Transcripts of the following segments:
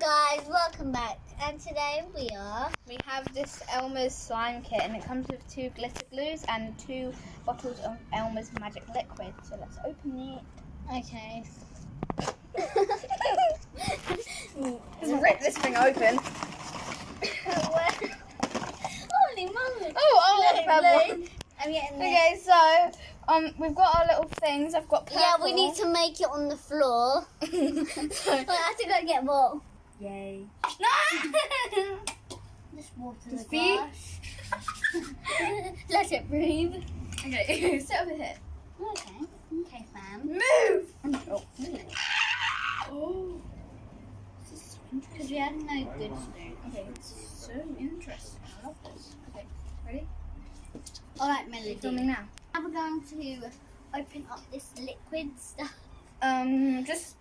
guys, welcome back. And today we have this ELMERS slime kit, and it comes with 2 glitter glues and 2 bottles of ELMERS magic liquid. So let's open it. Okay. Let's rip this thing open. Holy moly! Oh, pebble. I'm getting this. Okay, so we've got our little things. I've got purple. Yeah, we need to make it on the floor. So I have to go get more. Yay! Just water the Just feed. grass. Let it breathe. Okay, sit over here. Okay, fam. Move! Oh. Because we had no good spoon. Okay, it's so interesting. I love this. Okay, ready? Alright, Melody. Filming now. Now we're going to open up this liquid stuff. Just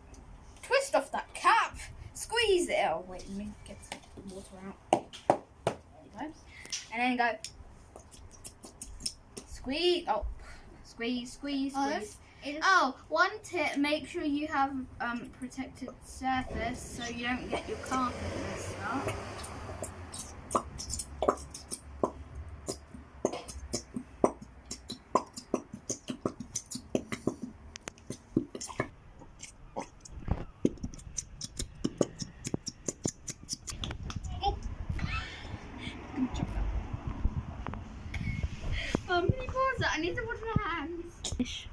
twist off that cap. Squeeze it. Oh, wait, let me get some water out. There you go. And then go. Squeeze. Oh, squeeze, squeeze, squeeze. Oh, one tip, make sure you have protected surface so you don't get your carpet messed up. Let me pause it. I need to wash my hands.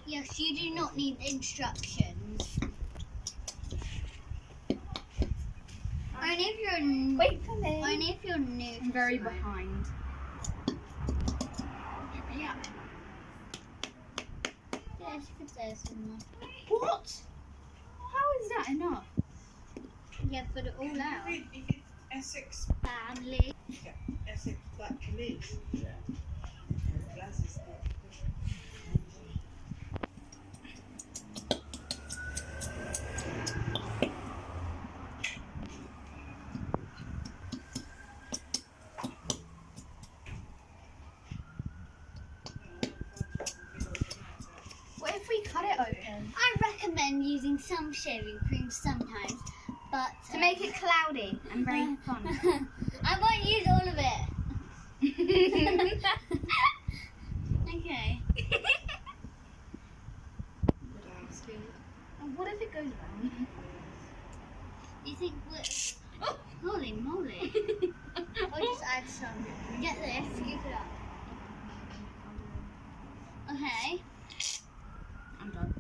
Yes, you do not need instructions. Only if you're Wait for me. Only if you're new. I'm very behind. Yeah. Yes, you could say something. What? How is that enough? Yeah, put it all out. If it's Essex, Family. yeah, Essex black police. Yeah. Glasses. What if we cut it open? I recommend using some shaving cream sometimes, but To make it cloudy and very fun. I won't use all of it. Okay. What if it goes wrong? You think what? Oh, holy moly! I'll just add some. Get this. Scoop it up. Okay. I'm done.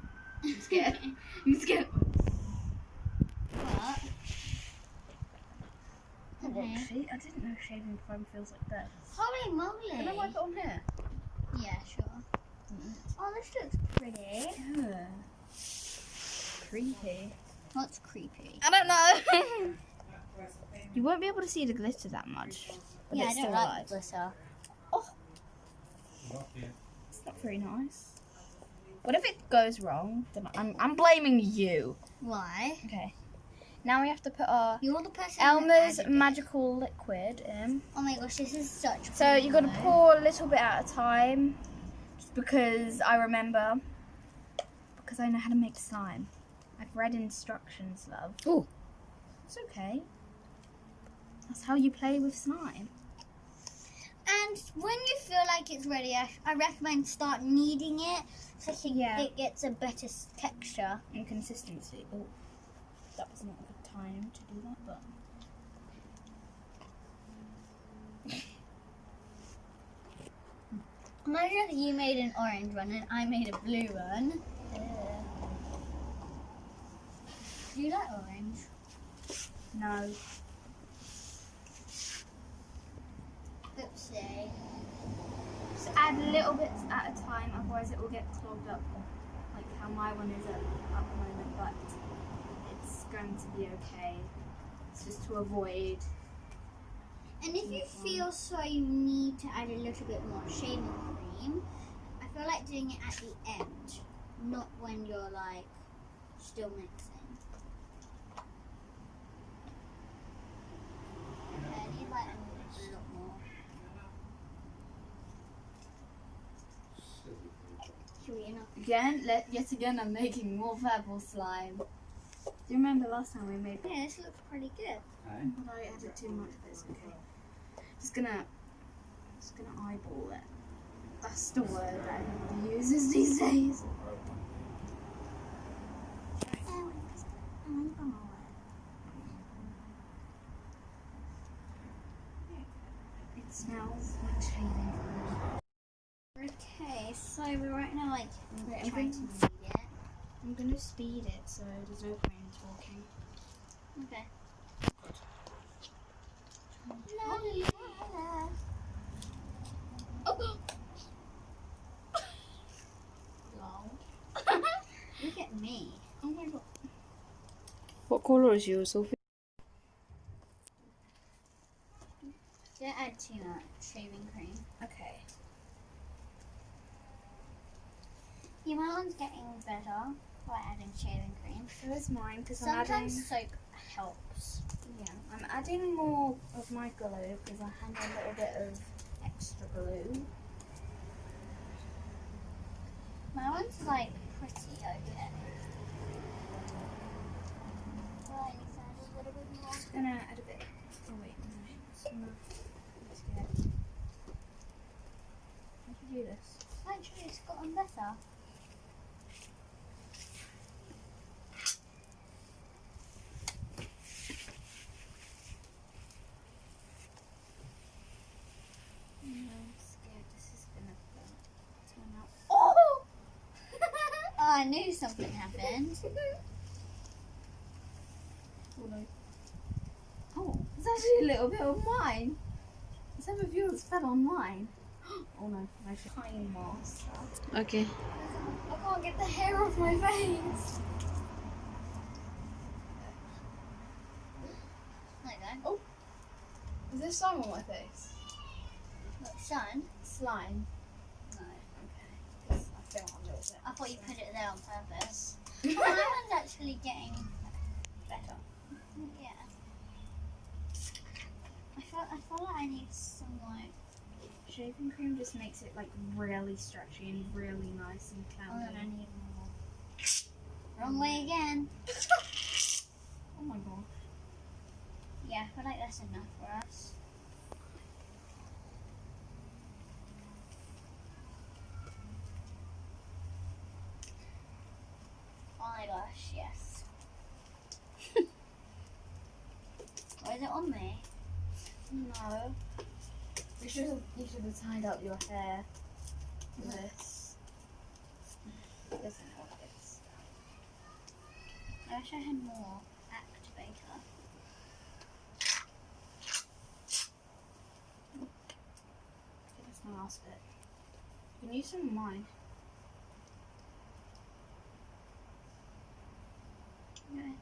I'm scared. I'm scared. What? Okay. I didn't know shaving foam feels like this. Holy moly! Can I wipe it on here? Yeah, sure. Oh, this looks pretty. Yeah. Creepy. What's creepy? I don't know. You won't be able to see the glitter that much. But Yeah, it's I don't still like alive. glitter. Oh, it's not very nice. What if it goes wrong? Then I'm blaming you. Why? Okay. Now we have to put our You're the person. ELMERS who added it. magical liquid in. Oh my gosh, this is such. So you got to pour a little bit at a time, just because I remember, because I know how to make slime. I've read instructions, love. Ooh. It's okay. That's how you play with slime. And when you feel like it's ready, I recommend start kneading it so it gets a better texture. And consistency. Oh, that was not a good time to do that, but. Imagine if you made an orange one and I made a blue one. Do you like orange? No. Oopsie. Just add little bits at a time, otherwise it will get clogged up, like how my one is at the moment, but it's going to be okay. It's just to avoid. And if you feel so you need to add a little bit more shaving cream, I feel like doing it at the end, not when you're like still mixing. Okay, I need like a lot more. Yet again, I'm making more purple slime. Do you remember last time we made? Yeah, this looks pretty good. Aye. But I added too much, but it's okay. Just gonna eyeball it. That's the word that everybody uses these days. It smells like shaving cream. Okay, so we're right now like Wait, I'm trying to going- read it. I'm gonna speed it so there's no point in talking. Okay. La, la, la. Oh! Lol. Look at me. Oh my god. What colour is yours, Sophie? Don't add too much shaving cream. Okay. Yeah, my one's getting better by adding shaving cream. So is mine because I'm adding. Sometimes soap helps. Yeah, I'm adding more of my glue because I had a little bit of extra glue. My one's like pretty okay. Well, I need to add a little bit more. Just gonna add a bit. Oh wait, no, it's enough. Let's get. How do you do this? Actually, it's gotten better. I'm scared this is gonna turn out. Oh! I knew something happened. Oh no. Oh, it's actually a little bit of mine. Some of yours fell on mine. Oh no, my tiny mask. Okay. I can't get the hair off my face. Like that. Is there slime on my face? Look, sun. Slime. No. Okay. I feel a little bit. I thought you put it there on purpose. Oh, my one's actually getting better. Yeah. I feel like I need some like. Shaving cream just makes it like really stretchy and really nice and Oh, and I cloudy. need more. Wrong way again. Oh my god. Yeah, I feel like that's enough for us. Eyelash, yes. Why is it on me? No. You should have tied up your hair with this. This is what it is. I wish I had more activator. Okay, that's my last bit. You can use some of mine. Okay.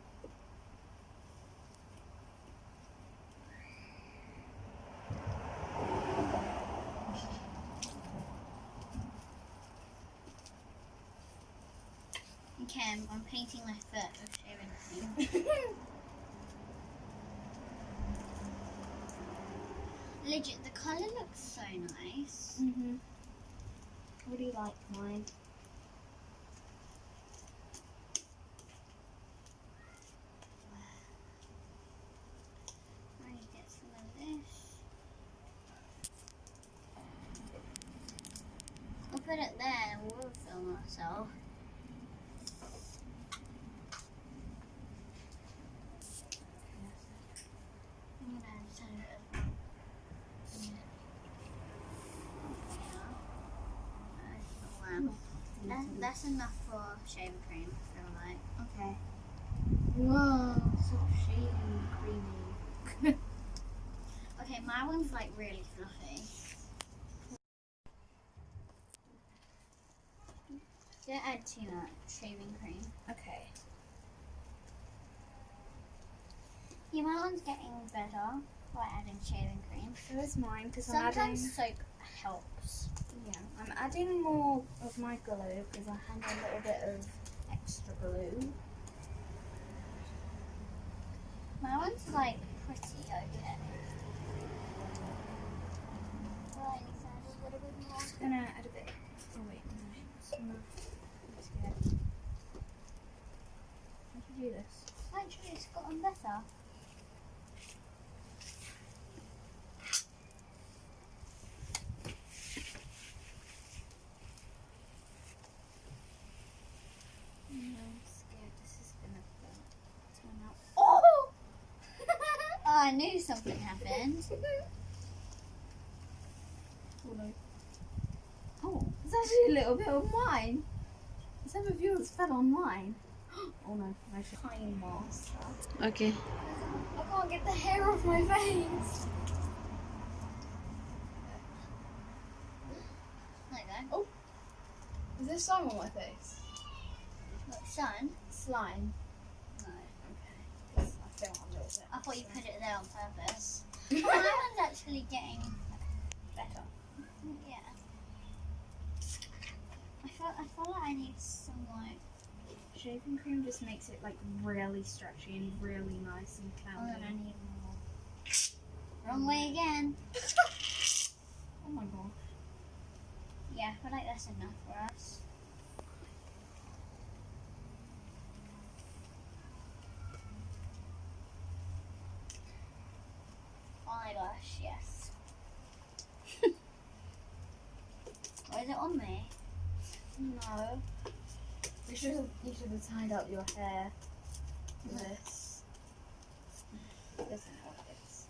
Okay, I'm painting my foot with shaving cream. Legit, the colour looks so nice. Mhm. What do you like, mine? I need to get some of this. We'll put it there and we'll film ourselves. I'm gonna set it up. That's enough for shaving cream, I feel like. Okay. Whoa, so shady, creamy. Okay, my one's like really fluffy. Don't add too much shaving cream. Okay. Yeah, my one's getting better by adding shaving cream. So is mine because I'm adding. Sometimes soap helps. Yeah, I'm adding more of my glue because I had a little bit of extra glue. My one's like pretty okay. Well, I need to add a little bit more. Just gonna add a bit. Oh wait, no, it's enough. I'm scared. How do you do this? better. I'm scared this is gonna turn out. Oh! I knew something happened. Oh no. Oh, it's actually a little bit of mine. Some of yours fell on mine. Oh no, I should tiny mask. Okay. I can't get the hair off my face. Like that. Oh, is there slime on my face? Look, sun. Slime. No. Okay. I feel a little bit. I thought you put it there on purpose. Oh, that one's actually getting better. Yeah. I feel like I need some like. Shaving cream just makes it like really stretchy and really nice and Oh, then I cloudy. need more. Wrong way again. Oh my god. Yeah, I feel like that's enough for us. Oh my gosh, yes. Why is it on me? No. You should have tied up your hair with this. This is what it is.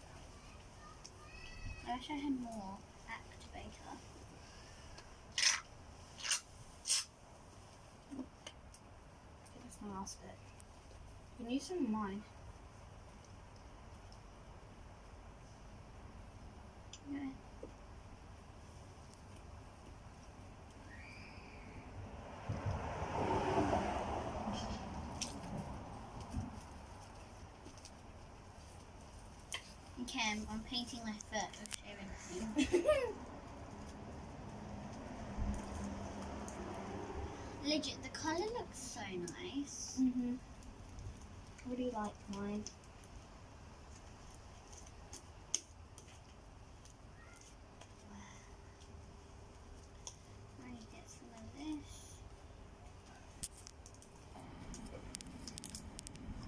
I wish I had more activator. Okay, that's my last bit. You can use some of mine. Okay. Okay, I'm painting my foot with shaving cream. Legit, the colour looks so nice. Mm-hmm. What do you like mine? I need to get some of this.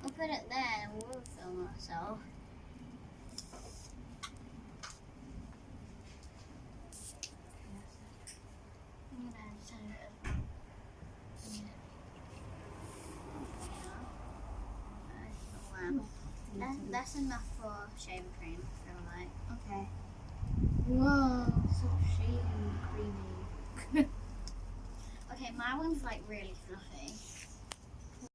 We'll put it there and we'll film ourselves. I'm gonna turn it over. That's enough for shaving cream, I feel like. Okay. Whoa, so shady, creamy. Okay, my one's like really fluffy.